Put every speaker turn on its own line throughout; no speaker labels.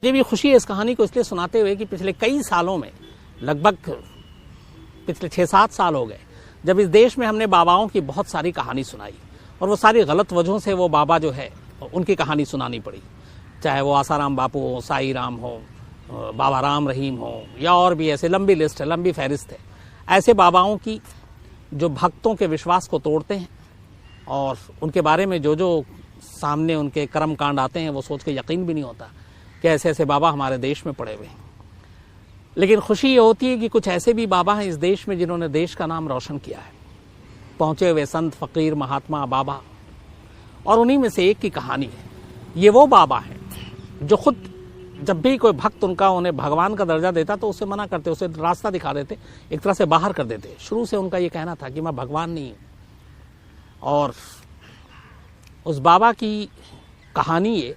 मुझे भी खुशी है इस कहानी को इसलिए सुनाते हुए कि पिछले कई सालों में, लगभग पिछले 6-7 साल हो गए, जब इस देश में हमने बाबाओं की बहुत सारी कहानी सुनाई और वो सारी गलत वजहों से वो बाबा जो है उनकी कहानी सुनानी पड़ी। चाहे वो आसाराम बापू हो, साई राम हो, बाबा राम रहीम हो या और भी ऐसे लंबी लिस्ट है, लंबी फहरिस्त है। ऐसे बाबाओं की जो भक्तों के विश्वास को तोड़ते हैं और उनके बारे में जो जो सामने उनके कर्म कांड आते हैं वो सोच के यकीन भी नहीं होता कि ऐसे ऐसे बाबा हमारे देश में पड़े हुए हैं। लेकिन खुशी ये होती है कि कुछ ऐसे भी बाबा हैं इस देश में जिन्होंने देश का नाम रोशन किया है, पहुंचे हुए संत, फकीर, महात्मा, बाबा। और उन्हीं में से एक की कहानी है। ये वो बाबा हैं जो खुद जब भी कोई भक्त उनका उन्हें भगवान का दर्जा देता तो उसे मना करते, उसे रास्ता दिखा देते, एक तरह से बाहर कर देते। शुरू से उनका ये कहना था कि मैं भगवान नहीं हूं। और उस बाबा की कहानी ये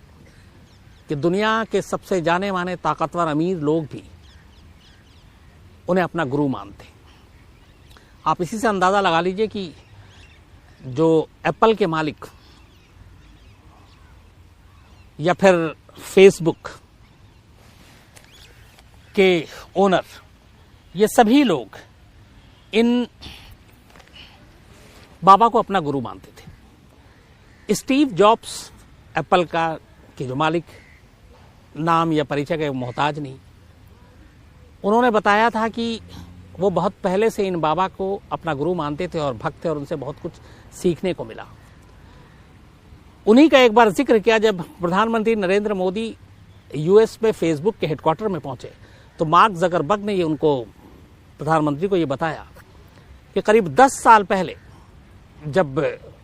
कि दुनिया के सबसे जाने माने ताकतवर अमीर लोग भी उन्हें अपना गुरु मानते। आप इसी से अंदाजा लगा लीजिए कि जो एप्पल के मालिक या फिर फेसबुक के ओनर, ये सभी लोग इन बाबा को अपना गुरु मानते थे। स्टीव जॉब्स एप्पल का के जो मालिक, नाम या परिचय के मोहताज नहीं, उन्होंने बताया था कि वो बहुत पहले से इन बाबा को अपना गुरु मानते थे और भक्त थे और उनसे बहुत कुछ सीखने को मिला। उन्हीं का एक बार जिक्र किया जब प्रधानमंत्री नरेंद्र मोदी यूएस में फेसबुक के हेडक्वार्टर में पहुंचे तो मार्क जकरबर्ग ने ये उनको, प्रधानमंत्री को ये बताया कि करीब 10 साल पहले जब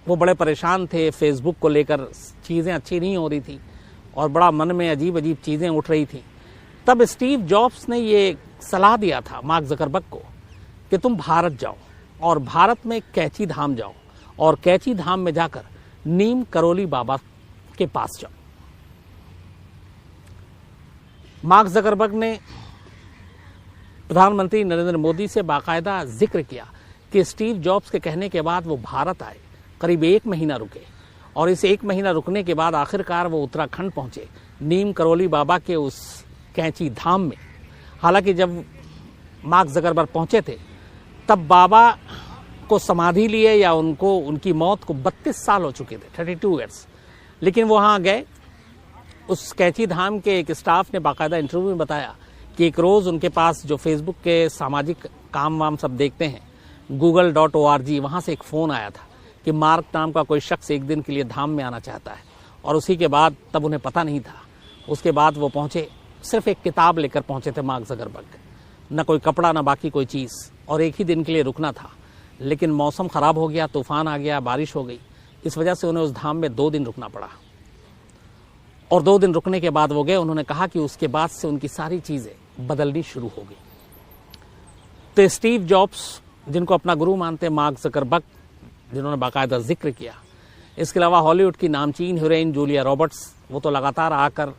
वो बड़े परेशान थे, फेसबुक को लेकर चीज़ें अच्छी नहीं हो रही थी और बड़ा मन में अजीब अजीब चीज़ें उठ रही थी, तब स्टीव जॉब्स ने ये सलाह दिया था मार्क जकरबर्ग को कि तुम भारत जाओ और भारत में कैची धाम जाओ और कैची धाम में जाकर नीम करोली बाबा के पास जाओ। मार्क जकरबर्ग ने प्रधानमंत्री नरेंद्र मोदी से बाकायदा जिक्र किया कि स्टीव जॉब्स के कहने के बाद वो भारत आए, करीब 1 महीना रुके और इस 1 महीना रुकने के बाद आखिरकार वो उत्तराखंड पहुंचे, नीम करोली बाबा के उस कैंची धाम में। हालांकि जब मार्क जकरबर्ग पहुंचे थे तब बाबा को समाधि लिए या उनकी मौत को 32 साल हो चुके थे, 32 ईयर्स। लेकिन वहां गए, उस कैंची धाम के एक स्टाफ ने बाकायदा इंटरव्यू में बताया कि एक रोज उनके पास जो फेसबुक के सामाजिक काम वाम सब देखते हैं, google.org, वहां से एक फोन आया था कि मार्क नाम का कोई शख्स एक दिन के लिए धाम में आना चाहता है। और उसी के बाद, तब उन्हें पता नहीं था, उसके बाद वो पहुंचे, सिर्फ एक किताब लेकर पहुंचे थे मार्क जकरबर्ग, न कोई कपड़ा न बाकी कोई चीज़, और एक ही दिन के लिए रुकना था। लेकिन मौसम ख़राब हो गया, तूफान आ गया, बारिश हो गई, इस वजह से उन्हें उस धाम में 2 दिन रुकना पड़ा। और 2 दिन रुकने के बाद वो गए। उन्होंने कहा कि उसके बाद से उनकी सारी चीज़ें बदलनी शुरू हो गई। तो स्टीव जॉब्स, जिनको अपना गुरु मानते, मार्क जकरबर्ग, जिन्होंने बाकायदा जिक्र किया, इसके अलावा हॉलीवुड की नामचीन हीरोइन जूलिया रॉबर्ट्स, वो तो लगातार आकर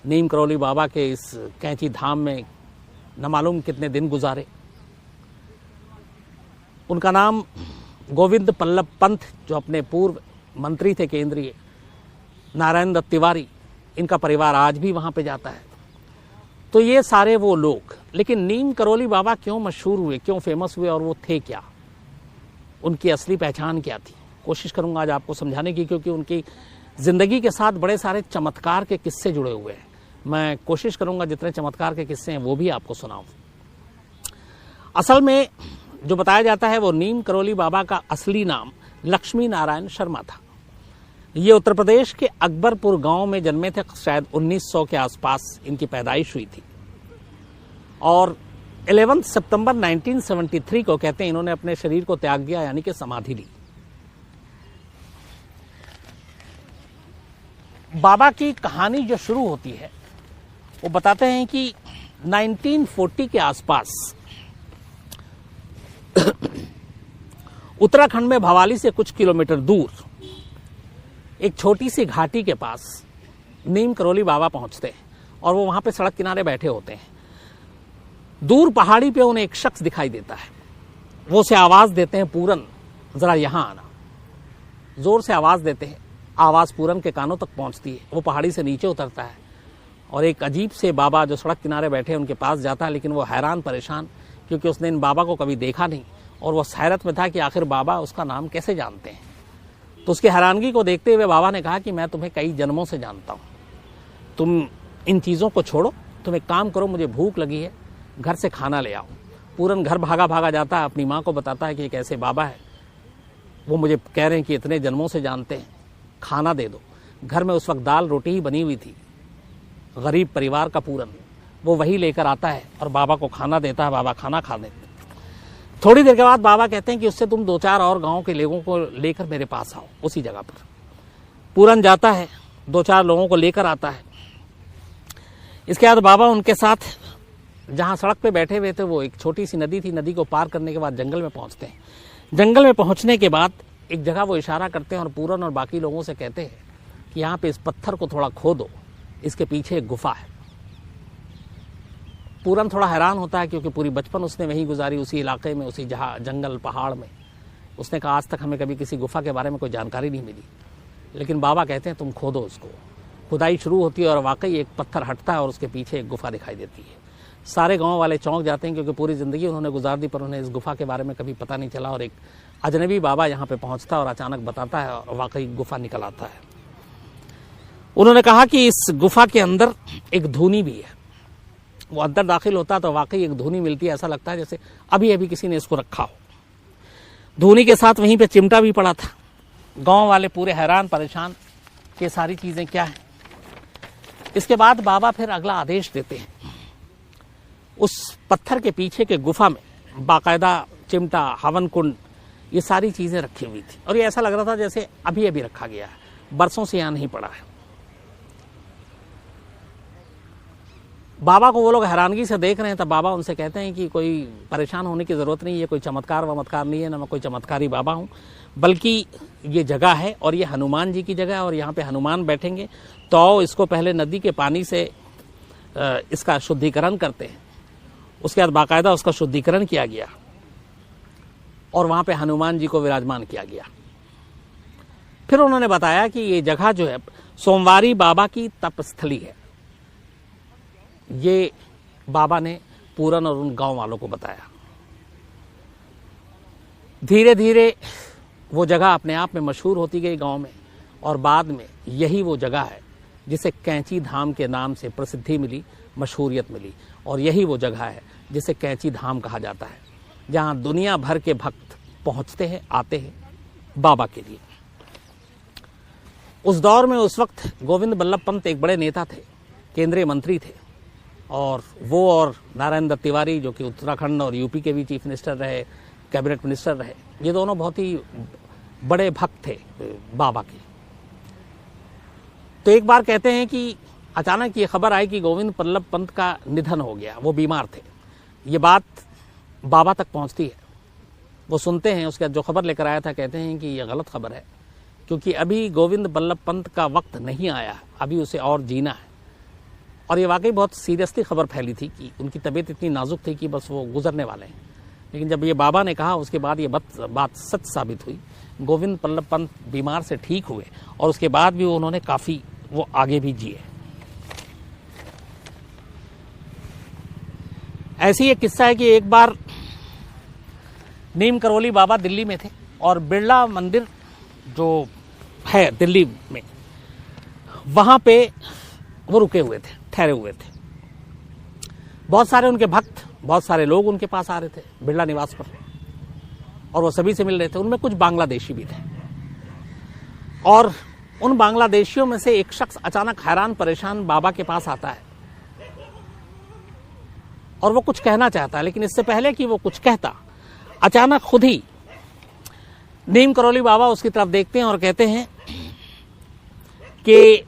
नीम करोली बाबा के इस कैंची धाम में न मालूम कितने दिन गुजारे। उनका नाम गोविंद पल्लव पंत, जो अपने पूर्व मंत्री थे केंद्रीय, नारायण दत्त तिवारी, इनका परिवार आज भी वहां पे जाता है। तो ये सारे वो लोग। लेकिन नीम करोली बाबा क्यों मशहूर हुए, क्यों फेमस हुए और वो थे क्या, उनकी असली पहचान क्या थी, कोशिश करूंगा आज आपको समझाने की, क्योंकि उनकी जिंदगी के साथ बड़े सारे चमत्कार के किस्से जुड़े हुए हैं। मैं कोशिश करूंगा जितने चमत्कार के किस्से हैं वो भी आपको सुनाऊं। असल में जो बताया जाता है वो नीम करोली बाबा का असली नाम लक्ष्मी नारायण शर्मा था। ये उत्तर प्रदेश के अकबरपुर गांव में जन्मे थे, शायद 1900 के आसपास इनकी पैदाइश हुई थी। और 11 सितंबर 1973 को कहते हैं इन्होंने अपने शरीर को त्याग दिया, यानी कि समाधि ली। बाबा की कहानी जो शुरू होती है वो बताते हैं कि 1940 के आसपास उत्तराखंड में भवाली से कुछ किलोमीटर दूर एक छोटी सी घाटी के पास नीम करोली बाबा पहुंचते हैं और वो वहां पे सड़क किनारे बैठे होते हैं। दूर पहाड़ी पे उन्हें एक शख्स दिखाई देता है। वो उसे आवाज देते हैं, पूरन जरा यहां आना। जोर से आवाज देते हैं, आवाज पूरन के कानों तक पहुंचती है। वो पहाड़ी से नीचे उतरता है और एक अजीब से बाबा जो सड़क किनारे बैठे उनके पास जाता है, लेकिन वो हैरान परेशान, क्योंकि उसने इन बाबा को कभी देखा नहीं और वो हैरत में था कि आखिर बाबा उसका नाम कैसे जानते हैं। तो उसकी हैरानगी को देखते हुए बाबा ने कहा कि मैं तुम्हें कई जन्मों से जानता हूँ, तुम इन चीज़ों को छोड़ो, तुम एक काम करो, मुझे भूख लगी है, घर से खाना ले आओ। पूरन घर भागा भागा जाता है, अपनी माँ को बताता है कि एक ऐसे बाबा है, वो मुझे कह रहे हैं कि इतने जन्मों से जानते हैं, खाना दे दो। घर में उस वक्त दाल रोटी ही बनी हुई थी, गरीब परिवार का पूरन, वो वही लेकर आता है और बाबा को खाना देता है। बाबा खाना खा लेते। थोड़ी देर के बाद बाबा कहते हैं कि उससे तुम 2-4 और गांव के लोगों को लेकर मेरे पास आओ। उसी जगह पर पूरन जाता है, 2-4 लोगों को लेकर आता है। इसके बाद बाबा उनके साथ जहां सड़क पे बैठे हुए थे, वो एक छोटी सी नदी थी, नदी को पार करने के बाद जंगल में पहुंचते हैं। जंगल में पहुंचने के बाद एक जगह वो इशारा करते हैं और पूरन और बाकी लोगों से कहते हैं कि यहाँ पे इस पत्थर को थोड़ा खोदो, इसके पीछे एक गुफा है। पूरन थोड़ा हैरान होता है, क्योंकि पूरी बचपन उसने वहीं गुजारी, उसी इलाके में, उसी जहाँ जंगल पहाड़ में। उसने कहा आज तक हमें कभी किसी गुफा के बारे में कोई जानकारी नहीं मिली, लेकिन बाबा कहते हैं तुम खोदो उसको। खुदाई शुरू होती है और वाकई एक पत्थर हटता है और उसके पीछे एक गुफा दिखाई देती है। सारे गांव वाले चौंक जाते हैं, क्योंकि पूरी ज़िंदगी उन्होंने गुजार दी पर उन्हें इस गुफा के बारे में कभी पता नहीं चला। और एक अजनबी बाबा यहाँ पे पहुँचता है और अचानक बताता है और वाकई गुफा निकल आता है। उन्होंने कहा कि इस गुफा के अंदर एक धूनी भी है। वो अंदर दाखिल होता तो वाकई एक धूनी मिलती है, ऐसा लगता है जैसे अभी अभी किसी ने इसको रखा हो। धूनी के साथ वहीं पे चिमटा भी पड़ा था। गांव वाले पूरे हैरान परेशान कि सारी चीज़ें क्या हैं। इसके बाद बाबा फिर अगला आदेश देते हैं। उस पत्थर के पीछे के गुफा में बाकायदा चिमटा, हवन कुंड, ये सारी चीज़ें रखी हुई थी और ये ऐसा लग रहा था जैसे अभी अभी रखा गया है, बरसों से यहाँ नहीं पड़ा है। बाबा को वो लोग हैरानगी से देख रहे हैं, तब बाबा उनसे कहते हैं कि कोई परेशान होने की ज़रूरत नहीं है, कोई चमत्कार वमत्कार नहीं है, ना मैं कोई चमत्कारी बाबा हूँ, बल्कि ये जगह है और ये हनुमान जी की जगह है और यहाँ पे हनुमान बैठेंगे। तो आओ इसको पहले नदी के पानी से इसका शुद्धिकरण करते हैं। उसके बाद बाकायदा उसका शुद्धिकरण किया गया और वहाँ पे हनुमान जी को विराजमान किया गया। फिर उन्होंने बताया कि ये जगह जो है सोमवारी बाबा की तपस्थली है। ये बाबा ने पूरन और उन गांव वालों को बताया। धीरे धीरे वो जगह अपने आप में मशहूर होती गई गांव में और बाद में यही वो जगह है जिसे कैंची धाम के नाम से प्रसिद्धि मिली, मशहूरियत मिली। और यही वो जगह है जिसे कैंची धाम कहा जाता है, जहां दुनिया भर के भक्त पहुंचते हैं, आते हैं बाबा के लिए। उस दौर में उस वक्त गोविंद बल्लभ पंत एक बड़े नेता थे, केंद्रीय मंत्री थे और वो और नारायण दत्त तिवारी जो कि उत्तराखंड और यूपी के भी चीफ मिनिस्टर रहे, कैबिनेट मिनिस्टर रहे, ये दोनों बहुत ही बड़े भक्त थे बाबा के। तो एक बार कहते हैं कि अचानक ये खबर आई कि गोविंद बल्लभ पंत का निधन हो गया, वो बीमार थे। ये बात बाबा तक पहुंचती है, वो सुनते हैं। उसके बाद जो खबर लेकर आया था कहते हैं कि ये गलत खबर है, क्योंकि अभी गोविंद बल्लभ पंत का वक्त नहीं आया, अभी उसे और जीना है। और ये वाकई बहुत सीरियसली खबर फैली थी कि उनकी तबीयत इतनी नाजुक थी कि बस वो गुजरने वाले हैं। लेकिन जब ये बाबा ने कहा उसके बाद ये बात सच साबित हुई। गोविंद बल्लभ पंत बीमार से ठीक हुए और उसके बाद भी उन्होंने काफ़ी वो आगे भी जिए। ऐसी एक किस्सा है कि एक बार नीम करौली बाबा दिल्ली में थे और बिरला मंदिर जो है दिल्ली में, वहाँ पे वो रुके हुए थे, ठहरे हुए थे। बहुत सारे उनके भक्त, बहुत सारे लोग उनके पास आ रहे थे बिरला निवास पर और वो सभी से मिल रहे थे। उनमें कुछ बांग्लादेशी भी थे और उन बांग्लादेशियों में से एक शख्स अचानक हैरान परेशान बाबा के पास आता है और वो कुछ कहना चाहता है, लेकिन इससे पहले कि वो कुछ कहता, अचानक खुद ही नीम करौली बाबा उसकी तरफ देखते हैं और कहते हैं कि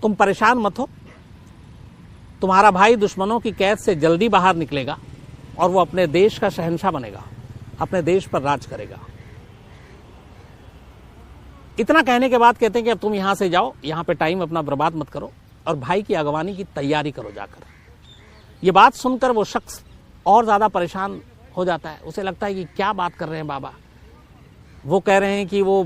तुम परेशान मत हो, तुम्हारा भाई दुश्मनों की कैद से जल्दी बाहर निकलेगा और वो अपने देश का शहंशाह बनेगा, अपने देश पर राज करेगा। इतना कहने के बाद कहते हैं कि अब तुम यहां से जाओ, यहां पे टाइम अपना बर्बाद मत करो और भाई की अगवानी की तैयारी करो जाकर। ये बात सुनकर वो शख्स और ज्यादा परेशान हो जाता है। उसे लगता है कि क्या बात कर रहे हैं बाबा। वो कह रहे हैं कि वो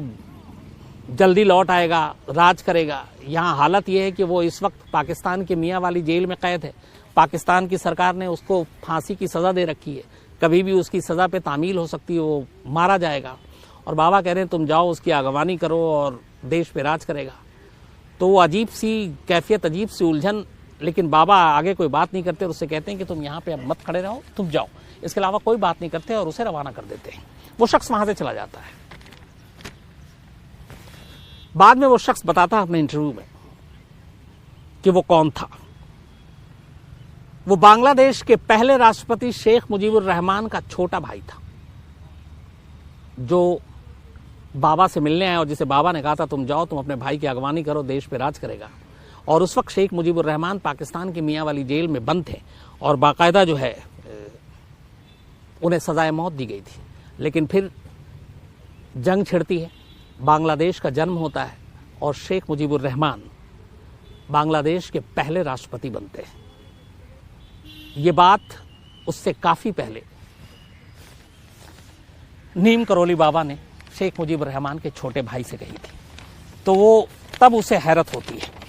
जल्दी लौट आएगा, राज करेगा। यहाँ हालत यह है कि वो इस वक्त पाकिस्तान के मियाँ वाली जेल में कैद है। पाकिस्तान की सरकार ने उसको फांसी की सज़ा दे रखी है, कभी भी उसकी सज़ा पे तामील हो सकती है, वो मारा जाएगा। और बाबा कह रहे हैं तुम जाओ, उसकी अगवानी करो और देश पे राज करेगा। तो वो अजीब सी कैफियत, अजीब सी उलझन। लेकिन बाबा आगे कोई बात नहीं करते और उससे कहते हैं कि तुम यहाँ पे अब मत खड़े रहो, तुम जाओ। इसके अलावा कोई बात नहीं करते और उसे रवाना कर देते हैं। वो शख्स वहां से चला जाता है। बाद में वो शख्स बताता है अपने इंटरव्यू में कि वो कौन था। वो बांग्लादेश के पहले राष्ट्रपति शेख मुजीबुर रहमान का छोटा भाई था, जो बाबा से मिलने आया और जिसे बाबा ने कहा था तुम जाओ, तुम अपने भाई की अगवानी करो, देश पे राज करेगा। और उस वक्त शेख मुजीबुर रहमान पाकिस्तान की मियाँ वाली जेल में बंद थे और बाकायदा जो है उन्हें सजाए मौत दी गई थी। लेकिन फिर जंग छिड़ती है, बांग्लादेश का जन्म होता है और शेख मुजीबुर रहमान बांग्लादेश के पहले राष्ट्रपति बनते हैं। ये बात उससे काफी पहले नीम करोली बाबा ने शेख मुजीबुर रहमान के छोटे भाई से कही थी, तो वो तब उसे हैरत होती है।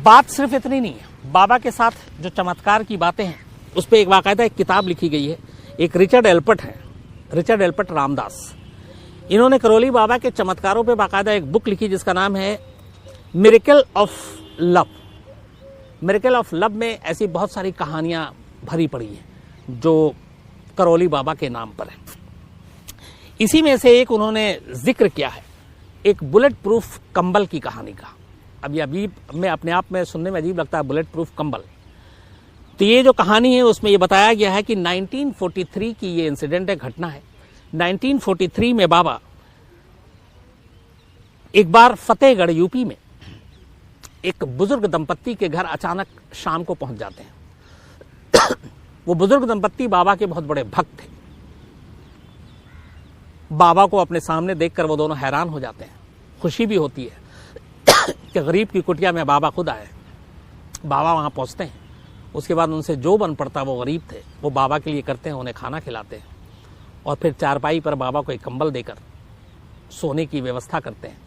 बात सिर्फ इतनी नहीं है, बाबा के साथ जो चमत्कार की बातें हैं उस पर एक बाकायदा एक किताब लिखी गई है। एक रिचर्ड एल्पर्ट है, रिचर्ड एल्पर्ट रामदास। इन्होंने करोली बाबा के चमत्कारों पे बाकायदा एक बुक लिखी जिसका नाम है miracle of love. Miracle of love में ऐसी बहुत सारी कहानियां भरी पड़ी हैं जो करोली बाबा के नाम पर है। इसी में से एक उन्होंने जिक्र किया है, एक बुलेट प्रूफ कंबल की कहानी का। अब ये अभी में अपने आप में सुनने में अजीब लगता है, बुलेट प्रूफ कंबल। तो ये जो कहानी है उसमें ये बताया गया है कि 1943 की ये इंसिडेंट है, घटना है। 1943 में बाबा एक बार फतेहगढ़ यूपी में एक बुजुर्ग दंपत्ति के घर अचानक शाम को पहुंच जाते हैं। वो बुजुर्ग दंपत्ति बाबा के बहुत बड़े भक्त थे। बाबा को अपने सामने देखकर वो दोनों हैरान हो जाते हैं। खुशी भी होती है कि गरीब की कुटिया में बाबा खुद आए। बाबा वहां पहुंचते हैं, उसके बाद उनसे जो बन पड़ता, वो गरीब थे, वो बाबा के लिए करते हैं, उन्हें खाना खिलाते हैं और फिर चारपाई पर बाबा को एक कंबल देकर सोने की व्यवस्था करते हैं।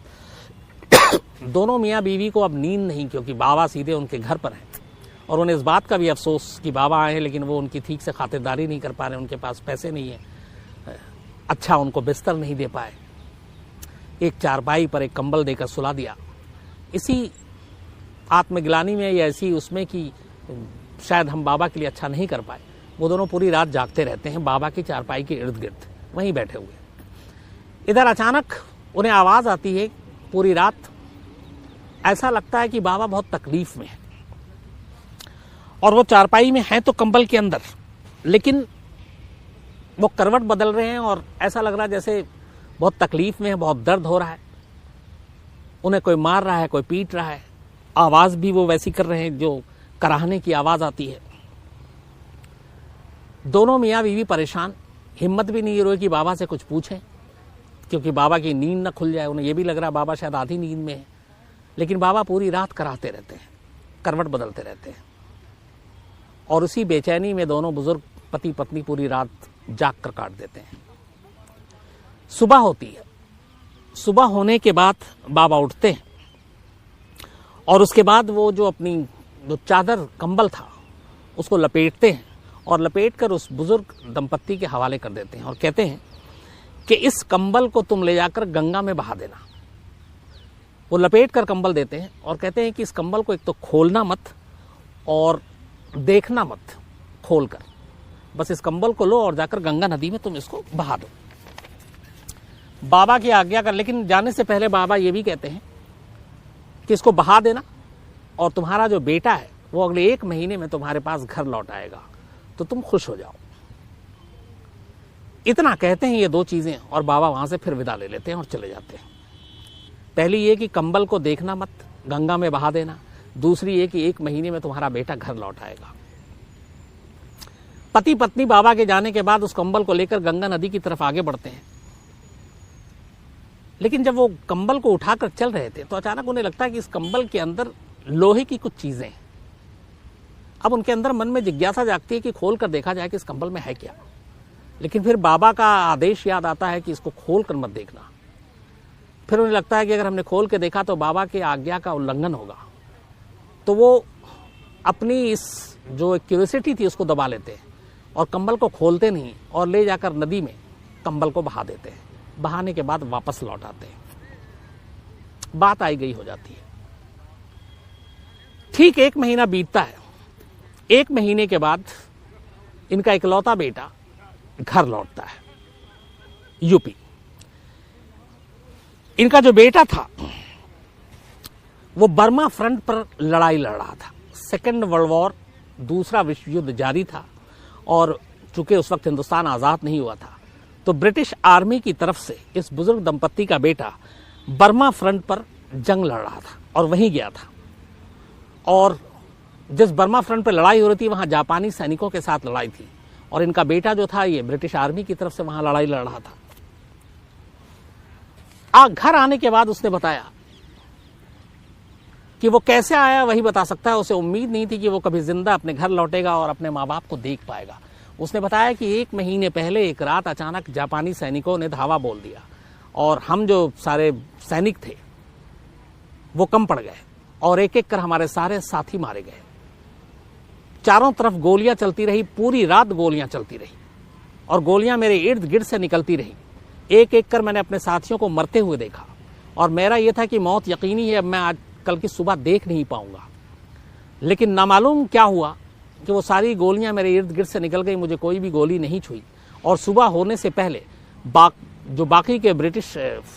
दोनों मियाँ बीवी को अब नींद नहीं, क्योंकि बाबा सीधे उनके घर पर हैं और उन्हें इस बात का भी अफसोस कि बाबा आए हैं लेकिन वो उनकी ठीक से खातिरदारी नहीं कर पा रहे, उनके पास पैसे नहीं है, अच्छा उनको बिस्तर नहीं दे पाए। एक चारपाई पर एक कंबल देकर सुला दिया। इसी आत्मग्लानि में या ऐसी उसमें कि शायद हम बाबा के लिए अच्छा नहीं कर पाए, वो दोनों पूरी रात जागते रहते हैं बाबा की चारपाई के इर्द गिर्द वहीं बैठे हुए। इधर अचानक उन्हें आवाज आती है। पूरी रात ऐसा लगता है कि बाबा बहुत तकलीफ में है और वो चारपाई में हैं तो कंबल के अंदर, लेकिन वो करवट बदल रहे हैं और ऐसा लग रहा है जैसे बहुत तकलीफ में है, बहुत दर्द हो रहा है। उन्हें कोई मार रहा है, कोई पीट रहा है। आवाज भी वो वैसी कर रहे हैं जो कराहने की आवाज आती है। दोनों मियाँ बीवी परेशान, हिम्मत भी नहीं रही कि बाबा से कुछ पूछें, क्योंकि बाबा की नींद न खुल जाए। उन्हें यह भी लग रहा बाबा शायद आधी नींद में है, लेकिन बाबा पूरी रात कराहते रहते हैं, करवट बदलते रहते हैं। और उसी बेचैनी में दोनों बुजुर्ग पति पत्नी पूरी रात जाग कर काट देते हैं। सुबह होती है। सुबह होने के बाद बाबा उठते हैं और उसके बाद वो जो अपनी जो चादर कंबल था उसको लपेटते हैं और लपेटकर उस बुजुर्ग दंपत्ति के हवाले कर देते हैं और कहते हैं कि इस कंबल को तुम ले जाकर गंगा में बहा देना। वो लपेट कर कंबल देते हैं और कहते हैं कि इस कंबल को एक तो खोलना मत और देखना मत खोलकर, बस इस कंबल को लो और जाकर गंगा नदी में तुम इसको बहा दो। बाबा की आज्ञा कर, लेकिन जाने से पहले बाबा ये भी कहते हैं कि इसको बहा देना और तुम्हारा जो बेटा है वो अगले 1 महीने में तुम्हारे पास घर लौट आएगा, तो तुम खुश हो जाओ। इतना कहते हैं ये 2 चीजें और बाबा वहां से फिर विदा ले लेते हैं और चले जाते हैं। पहली ये कि कंबल को देखना मत, गंगा में बहा देना। दूसरी ये कि 1 महीने में तुम्हारा बेटा घर लौट आएगा। पति पत्नी बाबा के जाने के बाद उस कंबल को लेकर गंगा नदी की तरफ आगे बढ़ते हैं। लेकिन जब वो कंबल को उठाकर चल रहे थे तो अचानक उन्हें लगता है कि इस कंबल के अंदर लोहे की कुछ चीजें हैं। अब उनके अंदर मन में जिज्ञासा जागती है कि खोल कर देखा जाए कि इस कंबल में है क्या। लेकिन फिर बाबा का आदेश याद आता है कि इसको खोल कर मत देखना। फिर उन्हें लगता है कि अगर हमने खोल के देखा तो बाबा की आज्ञा का उल्लंघन होगा, तो वो अपनी इस जो क्यूरियोसिटी थी उसको दबा लेते हैं और कंबल को खोलते नहीं और ले जाकर नदी में कंबल को बहा देते हैं। बहाने के बाद वापस लौट आते हैं। बात आई गई हो जाती है। ठीक 1 महीना बीतता है। 1 महीने के बाद इनका इकलौता बेटा घर लौटता है, यूपी। इनका जो बेटा था वो बर्मा फ्रंट पर लड़ाई लड़ रहा था। सेकेंड वर्ल्ड वॉर, दूसरा विश्व युद्ध जारी था और चूंकि उस वक्त हिंदुस्तान आजाद नहीं हुआ था, तो ब्रिटिश आर्मी की तरफ से इस बुजुर्ग दंपत्ति का बेटा बर्मा फ्रंट पर जंग लड़ रहा था और वहीं गया था। और जिस बर्मा फ्रंट पर लड़ाई हो रही थी वहां जापानी सैनिकों के साथ लड़ाई थी और इनका बेटा जो था ये ब्रिटिश आर्मी की तरफ से वहां लड़ाई लड़ रहा था। घर आने के बाद उसने बताया कि वो कैसे आया वही बता सकता है। उसे उम्मीद नहीं थी कि वो कभी जिंदा अपने घर लौटेगा और अपने माँ बाप को देख पाएगा। उसने बताया कि 1 महीने पहले एक रात अचानक जापानी सैनिकों ने धावा बोल दिया और हम जो सारे सैनिक थे वो कम पड़ गए और एक एक कर हमारे सारे साथी मारे गए। चारों तरफ गोलियां चलती रही, पूरी रात गोलियां चलती रही और गोलियां मेरे इर्द गिर्द से निकलती रही। एक एक कर मैंने अपने साथियों को मरते हुए देखा और मेरा यह था कि मौत यकीनी है, अब मैं आज कल की सुबह देख नहीं पाऊंगा। लेकिन नामालूम क्या हुआ कि वो सारी गोलियां मेरे इर्द गिर्द से निकल गई, मुझे कोई भी गोली नहीं छुई और सुबह होने से पहले जो बाकी के ब्रिटिश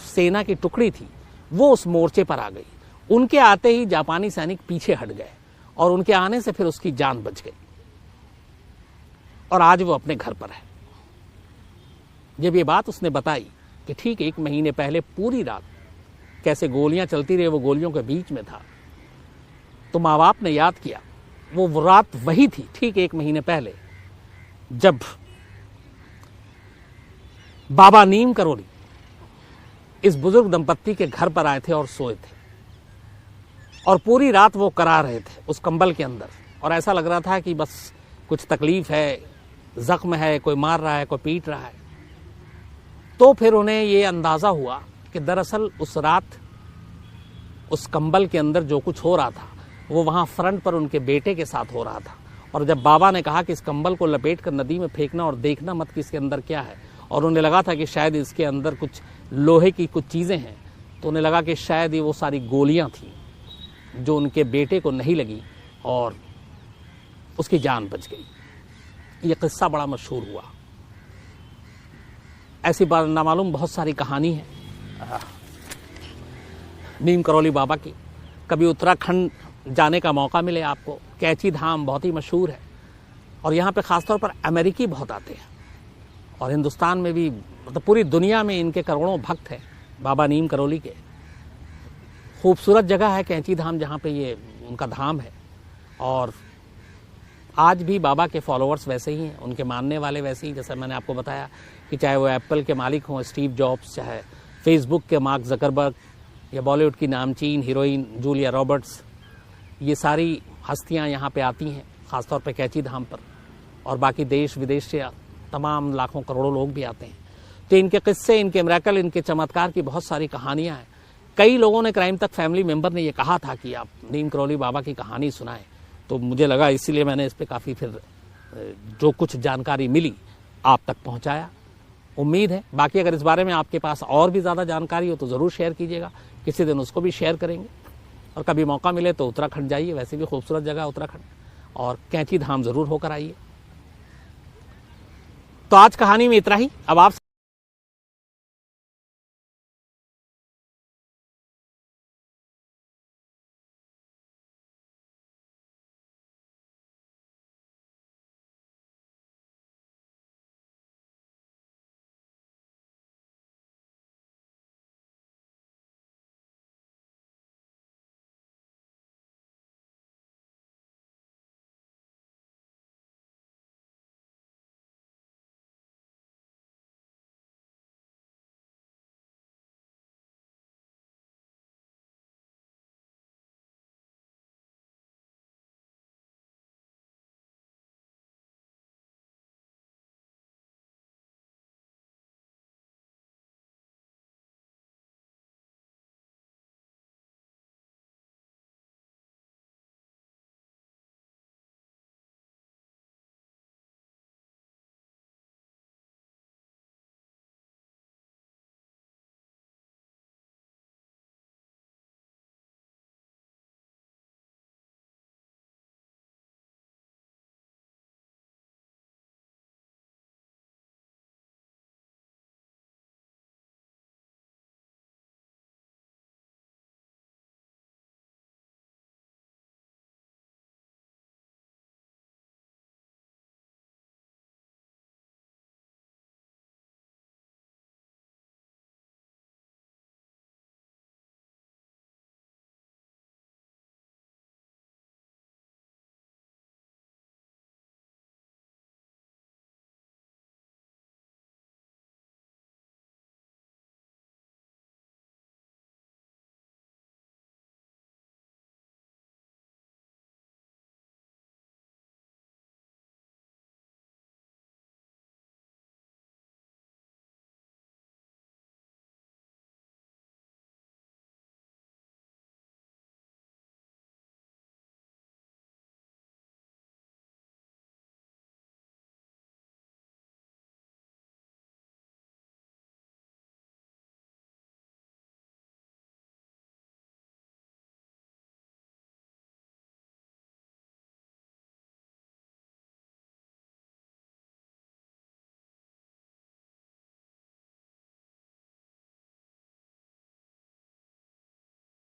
सेना की टुकड़ी थी वो उस मोर्चे पर आ गई। उनके आते ही जापानी सैनिक पीछे हट गए और उनके आने से फिर उसकी जान बच गई और आज वो अपने घर पर है। जब ये बात उसने बताई कि ठीक 1 महीने पहले पूरी रात कैसे गोलियां चलती रही, वो गोलियों के बीच में था, तो माँ बाप ने याद किया वो रात वही थी ठीक 1 महीने पहले जब बाबा नीम करोली इस बुजुर्ग दंपत्ति के घर पर आए थे और सोए थे और पूरी रात वो करा रहे थे उस कंबल के अंदर और ऐसा लग रहा था कि बस कुछ तकलीफ है, जख्म है, कोई मार रहा है, कोई पीट रहा है। तो फिर उन्हें ये अंदाजा हुआ कि दरअसल उस रात उस कंबल के अंदर जो कुछ हो रहा था वो वहां फ्रंट पर उनके बेटे के साथ हो रहा था। और जब बाबा ने कहा कि इस कंबल को लपेट कर नदी में फेंकना और देखना मत कि इसके अंदर क्या है, और उन्हें लगा था कि शायद इसके अंदर कुछ लोहे की कुछ चीजें हैं, तो उन्हें लगा कि शायद ये वो सारी गोलियां थी जो उनके बेटे को नहीं लगी और उसकी जान बच गई। ये किस्सा बड़ा मशहूर हुआ। ऐसी बात नामालूम बहुत सारी कहानी है नीम करौली बाबा की। कभी उत्तराखंड जाने का मौका मिले आपको, कैची धाम बहुत ही मशहूर है और यहाँ पे ख़ासतौर पर अमेरिकी बहुत आते हैं और हिंदुस्तान में भी, मतलब पूरी दुनिया में इनके करोड़ों भक्त हैं बाबा नीम करौली के। खूबसूरत जगह है कैंची धाम जहाँ पे ये उनका धाम है और आज भी बाबा के फॉलोअर्स वैसे ही हैं, उनके मानने वाले वैसे ही। जैसा मैंने आपको बताया कि चाहे वो एप्पल के मालिक हों स्टीव जॉब्स, चाहे फेसबुक के मार्क जकरबर्ग या बॉलीवुड की नामचीन हीरोइन जूलिया रॉबर्ट्स, ये सारी हस्तियां यहाँ पे आती हैं ख़ासतौर पे कैंची धाम पर और बाकी देश विदेश से तमाम लाखों करोड़ों लोग भी आते हैं। तो इनके किस्से, इनके मिरेकल, इनके चमत्कार की बहुत सारी कहानियाँ हैं। कई लोगों ने, क्राइम तक फैमिली मेंबर ने ये कहा था कि आप नीम करौली बाबा की कहानी सुनाएं, तो मुझे लगा इसीलिए मैंने इस पर काफ़ी फिर जो कुछ जानकारी मिली आप तक पहुंचाया। उम्मीद है बाकी अगर इस बारे में आपके पास और भी ज़्यादा जानकारी हो तो ज़रूर शेयर कीजिएगा, किसी दिन उसको भी शेयर करेंगे। और कभी मौका मिले तो उत्तराखंड जाइए, वैसे भी खूबसूरत जगह उत्तराखंड, और कैंची धाम ज़रूर होकर आइए। तो आज कहानी में इतना ही। अब आप